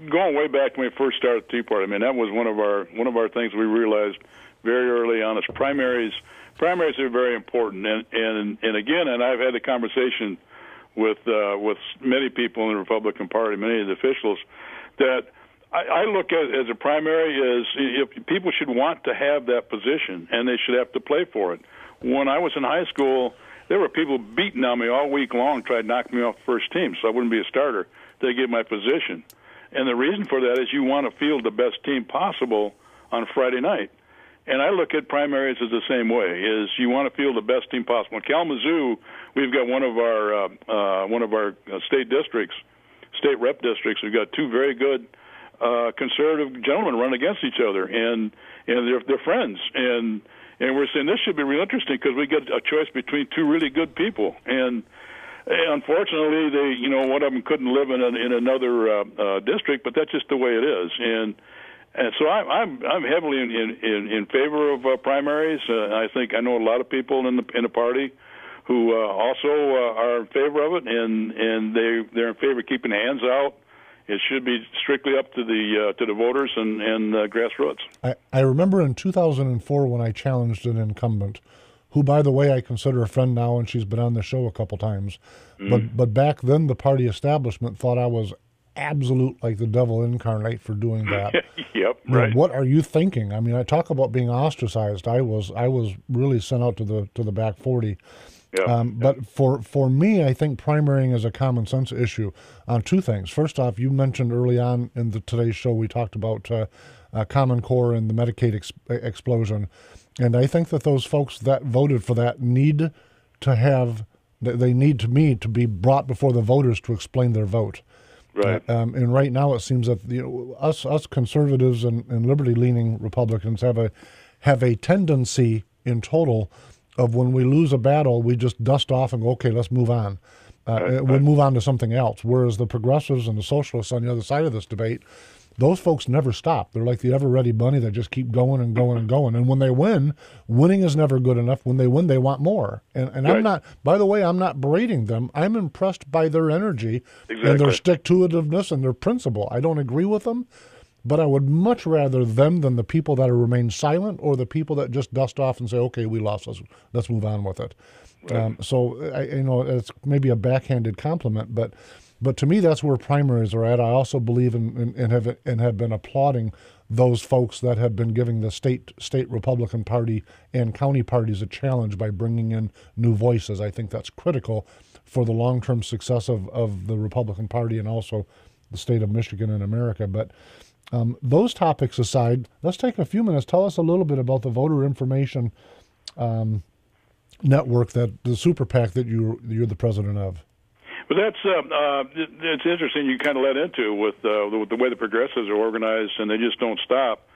going way back when we first started the Tea Party. I mean, that was one of our things we realized very early on. Is primaries are very important, and again, and I've had a conversation with many people in the Republican Party, many of the officials, that I look at it as a primary is if people should want to have that position and they should have to play for it. When I was in high school, there were people beating on me all week long, trying to knock me off the first team so I wouldn't be a starter to get my position. And the reason for that is you want to field the best team possible on Friday night. And I look at primaries as the same way, is you want to field the best team possible. In Kalamazoo, we've got one of our state districts, state rep districts. We've got two very good conservative gentlemen run against each other, and they're friends. And we're saying this should be real interesting because we get a choice between two really good people. And unfortunately, one of them couldn't live in another district, but that's just the way it is. And so I'm heavily in favor of primaries. I know a lot of people in the party who also are in favor of it, and they're in favor of keeping hands out. It should be strictly up to the voters and grassroots. I remember in 2004 when I challenged an incumbent, who, by the way, I consider a friend now, and she's been on the show a couple times. But back then, the party establishment thought I was absolute like the devil incarnate for doing that. Yep, right. What are you thinking? I mean, I talk about being ostracized. I was really sent out to the back 40. But for me, I think primarying is a common sense issue on two things. First off, you mentioned early on in today's show, we talked about Common Core and the Medicaid explosion. And I think that those folks that voted for that need me to be brought before the voters to explain their vote. Right. And right now it seems that us conservatives and liberty-leaning Republicans have a tendency in total of when we lose a battle, we just dust off and go, okay, let's move on. We'll move on to something else. Whereas the progressives and the socialists on the other side of this debate, those folks never stop. They're like the ever-ready bunny that just keep going and going and going. And when they win, winning is never good enough. When they win, they want more. And right. I'm not, by the way, I'm not berating them. I'm impressed by their energy and their stick-to-itiveness and their principle. I don't agree with them, but I would much rather them than the people that remain silent or the people that just dust off and say, okay, we lost, let's move on with it. Right. So it's maybe a backhanded compliment, but to me that's where primaries are at. I also believe in have been applauding those folks that have been giving the state Republican Party and county parties a challenge by bringing in new voices. I think that's critical for the long-term success of the Republican Party and also the state of Michigan and America. But those topics aside, let's take a few minutes. Tell us a little bit about the voter information network, that the super PAC that you're the president of. But that's it's interesting. You kind of led into with the way the progressives are organized, and they just don't stop.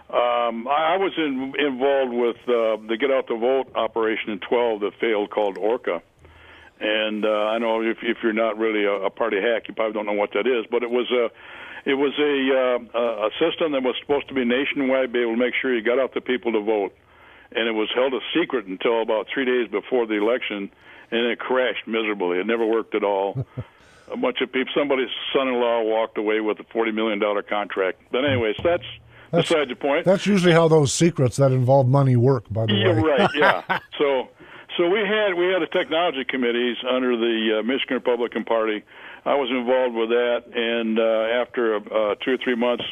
I was involved with the Get Out the Vote operation in 12 that failed, called ORCA. And I know if you're not really a party hack, you probably don't know what that is. But it was a system that was supposed to be nationwide, be able to make sure you got out the people to vote. and it was held a secret until about 3 days before the election, and it crashed miserably. It never worked at all. A bunch of people, somebody's son-in-law walked away with a $40 million contract. But anyways, that's beside the point. That's usually how those secrets that involve money work, by the way. You're right, yeah. So we had a technology committees under the Michigan Republican Party. I was involved with that, and after 2 or 3 months,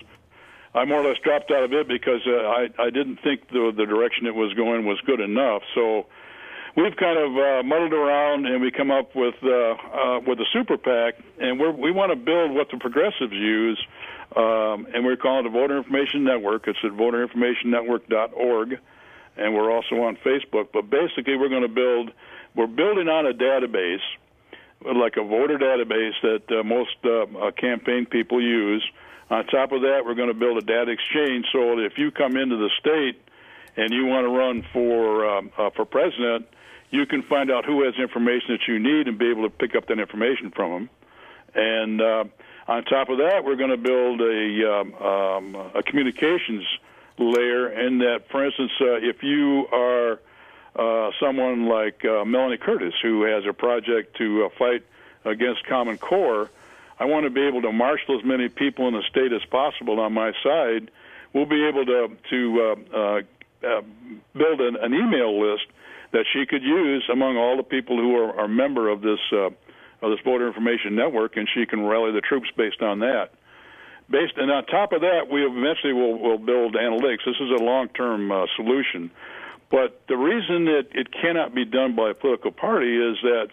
I more or less dropped out of it because I didn't think the direction it was going was good enough. So we've kind of muddled around, and we come up with a super PAC, and we want to build what the progressives use, and we're calling it the Voter Information Network. It's at voterinformationnetwork.org, and we're also on Facebook. But basically, we're building on a database, like a voter database that most campaign people use. On top of that, we're going to build a data exchange so that if you come into the state and you want to run for president, you can find out who has information that you need and be able to pick up that information from them. And on top of that, we're going to build a communications layer in that, for instance, if you are someone like Melanie Curtis, who has a project to fight against Common Core, I want to be able to marshal as many people in the state as possible on my side. We'll be able to build an email list that she could use among all the people who are member of this voter information network, and she can rally the troops based on that. And on top of that, we eventually will build analytics. This is a long-term solution. But the reason that it cannot be done by a political party is that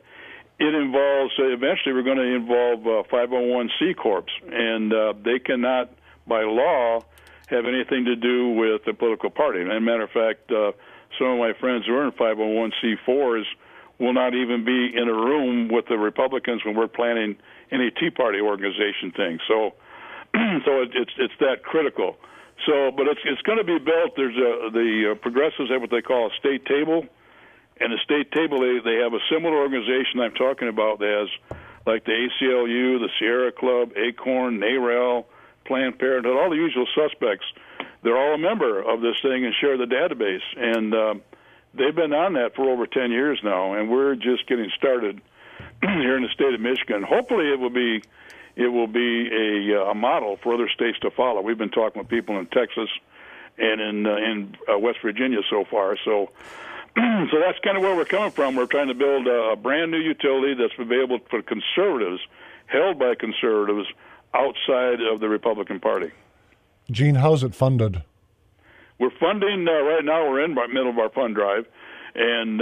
it involves, eventually we're going to involve 501c corps, and they cannot, by law, have anything to do with the political party. And as a matter of fact, some of my friends who are in 501c4s will not even be in a room with the Republicans when we're planning any Tea Party organization thing. So it's that critical. So, but it's going to be built. There's the progressives have what they call a state table. And the state table, they have a similar organization I'm talking about that has, like the ACLU, the Sierra Club, Acorn, NARAL, Planned Parenthood, all the usual suspects. They're all a member of this thing and share the database. And they've been on that for over 10 years now, and we're just getting started here in the state of Michigan. Hopefully it will be a model for other states to follow. We've been talking with people in Texas and in West Virginia so far. So that's kind of where we're coming from. We're trying to build a brand new utility that's available for conservatives, held by conservatives, outside of the Republican Party. Gene, how's it funded? We're funding right now. We're in the middle of our fund drive, and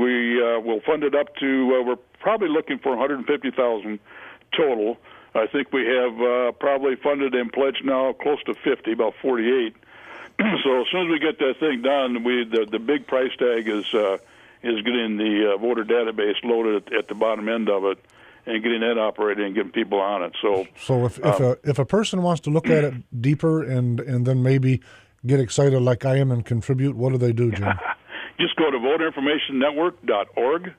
we will fund it up to. We're probably looking for $150,000 total. I think we have probably funded and pledged now close to 50, about 48. So as soon as we get that thing done, the big price tag is getting the voter database loaded at the bottom end of it and getting that operating and getting people on it. So if a person wants to look at it deeper and then maybe get excited like I am and contribute, what do they do, Jim? Just go to voterinformationnetwork.org,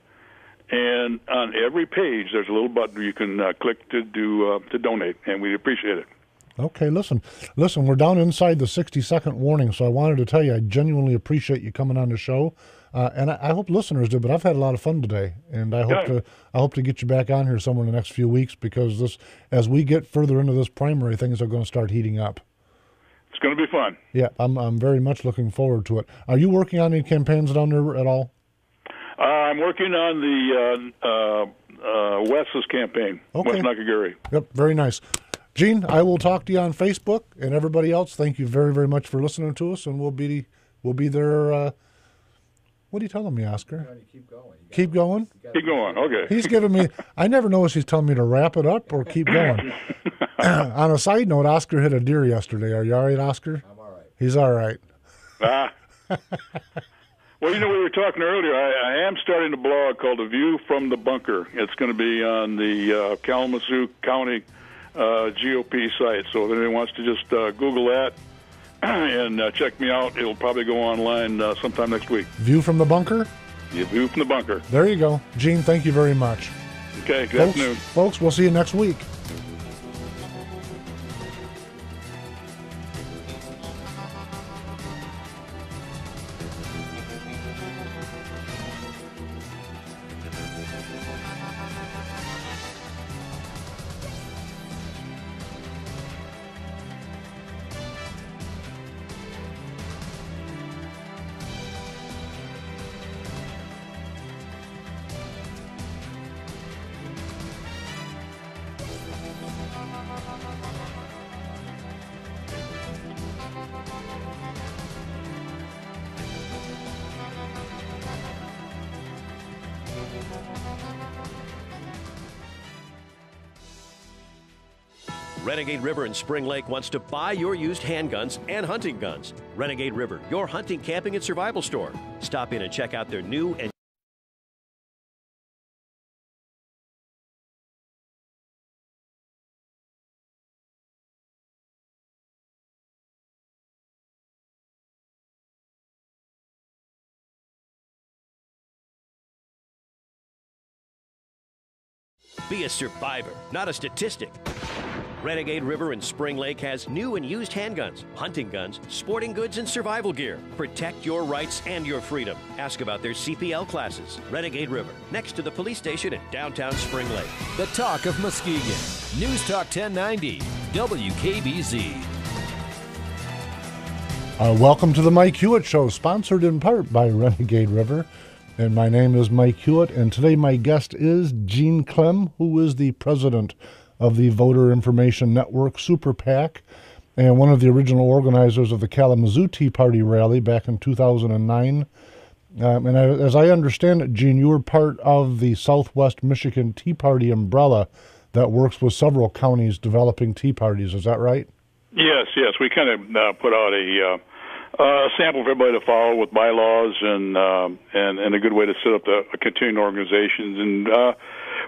and on every page there's a little button you can click to donate, and we appreciate it. Okay, listen, we're down inside the 60-second warning, so I wanted to tell you I genuinely appreciate you coming on the show, and I hope listeners do, but I've had a lot of fun today, and I hope to get you back on here somewhere in the next few weeks, because as we get further into this primary, things are going to start heating up. It's going to be fun. Yeah, I'm very much looking forward to it. Are you working on any campaigns down there at all? I'm working on the Wes's campain, okay. West Nakagiri. Yep, very nice. Gene, I will talk to you on Facebook, and everybody else, thank you very, very much for listening to us, and we'll be there. What are you telling me, Oscar? Keep going. Keep going? Keep going, okay. He's giving me, I never know if he's telling me to wrap it up or keep going. On a side note, Oscar hit a deer yesterday. Are you all right, Oscar? I'm all right. He's all right. Well, we were talking earlier. I am starting a blog called A View from the Bunker. It's going to be on the Kalamazoo County GOP site. So if anyone wants to just Google that and check me out, it'll probably go online sometime next week. View from the Bunker? Yeah, View from the Bunker. There you go. Gene, thank you very much. Okay, good afternoon. Folks, we'll see you next week. Renegade River in Spring Lake wants to buy your used handguns and hunting guns. Renegade River, your hunting, camping, and survival store. Stop in and check out their new and be a survivor, not a statistic. Renegade River in Spring Lake has new and used handguns, hunting guns, sporting goods, and survival gear. Protect your rights and your freedom. Ask about their CPL classes. Renegade River, next to the police station in downtown Spring Lake. The talk of Muskegon. News Talk 1090, WKBZ. Welcome to the Mike Hewitt Show, sponsored in part by Renegade River. And my name is Mike Hewitt, and today my guest is Gene Clem, who is the president of the Voter Information Network Super PAC and one of the original organizers of the Kalamazoo Tea Party rally back in 2009. As I understand it, Gene, you were part of the Southwest Michigan Tea Party umbrella that works with several counties developing tea parties. Is that right? Yes. We kind of put out a sample for everybody to follow with bylaws and a good way to set up the continuing organizations. And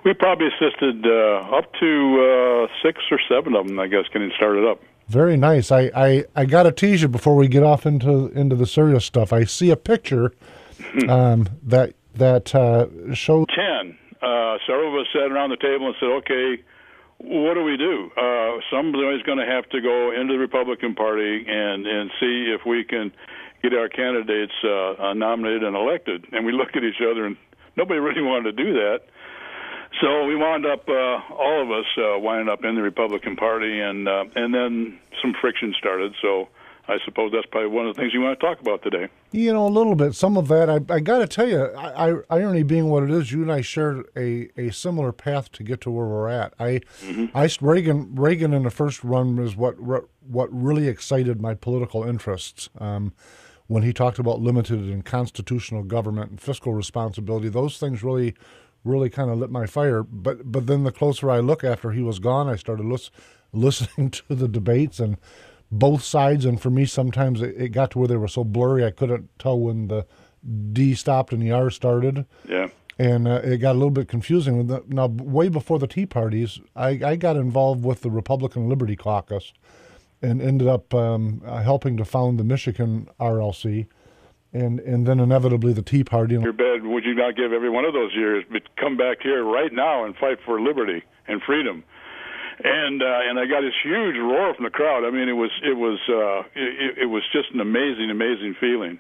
we probably assisted up to 6 or 7 of them, I guess, getting started up. Very nice. I got to tease you before we get off into the serious stuff. I see a picture that shows 10. Several of us sat around the table and said, okay, what do we do? Somebody's going to have to go into the Republican Party and see if we can get our candidates nominated and elected. And we looked at each other, and nobody really wanted to do that. So we wound up, all of us winding up in the Republican Party, and then some friction started. So I suppose that's probably one of the things you want to talk about today. You know, a little bit. Some of that, I got to tell you, irony being what it is, you and I shared a similar path to get to where we're at. Reagan in the first run is what really excited my political interests. When he talked about limited and constitutional government and fiscal responsibility, those things really kind of lit my fire. But then the closer I look after he was gone, I started listening to the debates and both sides, and for me sometimes it got to where they were so blurry I couldn't tell when the D stopped and the R started. Yeah. And it got a little bit confusing. Now, way before the Tea Parties, I got involved with the Republican Liberty Caucus and ended up helping to found the Michigan RLC, and then inevitably the Tea Party. Your bed, would you not give every one of those years, but come back here right now and fight for liberty and freedom? And I got this huge roar from the crowd. I mean, it was just an amazing feeling.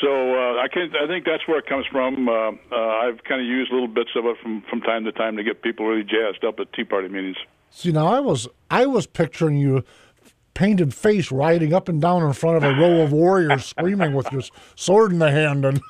So I think that's where it comes from. I've kind of used little bits of it from time to time to get people really jazzed up at Tea Party meetings. See, now I was picturing you painted face riding up and down in front of a row of warriors screaming with your sword in the hand and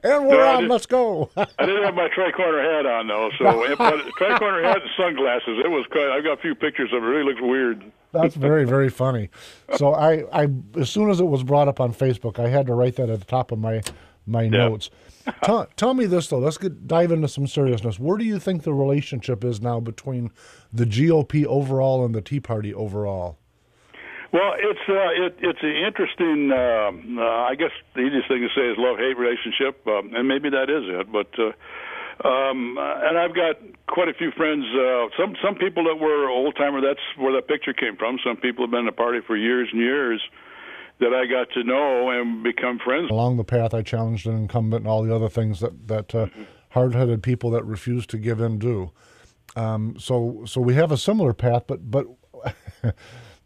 we're on, let's go. I didn't have my tri-corner hat on though, so tri-corner hat and sunglasses. It was I've got a few pictures of it. It really looks weird. That's very, very funny. So I as soon as it was brought up on Facebook, I had to write that at the top of my notes. Tell me this though. Let's dive into some seriousness. Where do you think the relationship is now between the GOP overall and the Tea Party overall? Well, it's an interesting. I guess the easiest thing to say is love-hate relationship, and maybe that is it. But and I've got quite a few friends. Some people that were old-timer. That's where that picture came from. Some people have been in the party for years and years that I got to know and become friends. Along the path, I challenged an incumbent and all the other things that hard-headed people that refuse to give in do. So we have a similar path, but.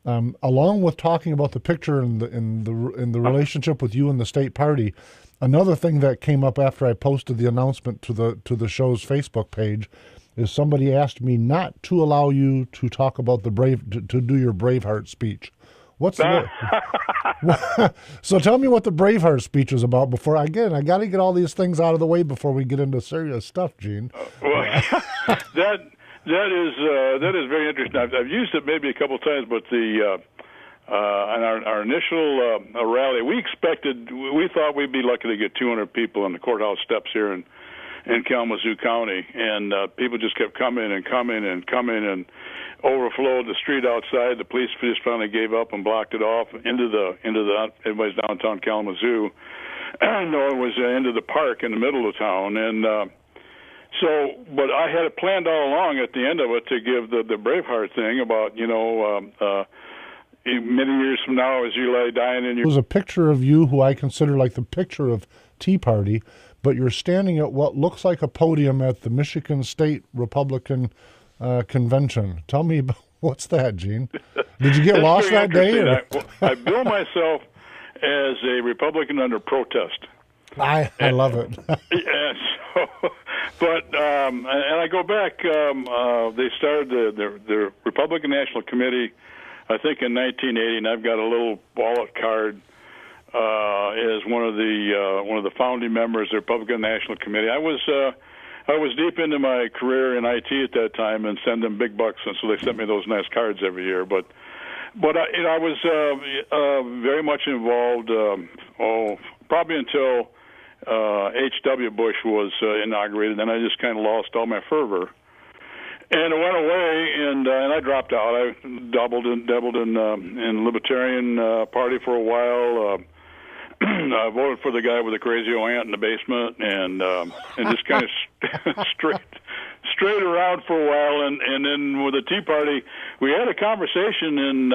Along with talking about the picture and the relationship with you and the state party, another thing that came up after I posted the announcement to the show's Facebook page is somebody asked me not to allow you to talk about to do your Braveheart speech. What's the So tell me what the Braveheart speech is about before I got to get all these things out of the way before we get into serious stuff, Gene. That is very interesting. I've used it maybe a couple of times, but on our initial rally, we thought we'd be lucky to get 200 people on the courthouse steps here in in Kalamazoo County, and people just kept coming and overflowed the street outside. The police just finally gave up and blocked it off into the everybody's downtown Kalamazoo. No, it was into the park in the middle of town, and but I had it planned all along at the end of it to give the Braveheart thing about many years from now as you lay dying in your. It was a picture of you who I consider like the picture of Tea Party, but you're standing at what looks like a podium at the Michigan State Republican Convention. Tell me, what's that, Gene? Did you get lost that day? Or? I bill myself as a Republican under protest. I love it. Yeah, but I go back. They started the Republican National Committee, I think, in 1980, and I've got a little ballot card as one of the founding members of the Republican National Committee. I was deep into my career in IT at that time and send them big bucks, and so they sent me those nice cards every year. But I was very much involved. Probably until H.W. Bush was inaugurated, then I just kind of lost all my fervor, and it went away, and I dropped out. I dabbled in Libertarian Party for a while. I voted for the guy with the crazy old aunt in the basement, and just kind of straight around for a while, and then with the Tea Party, we had a conversation in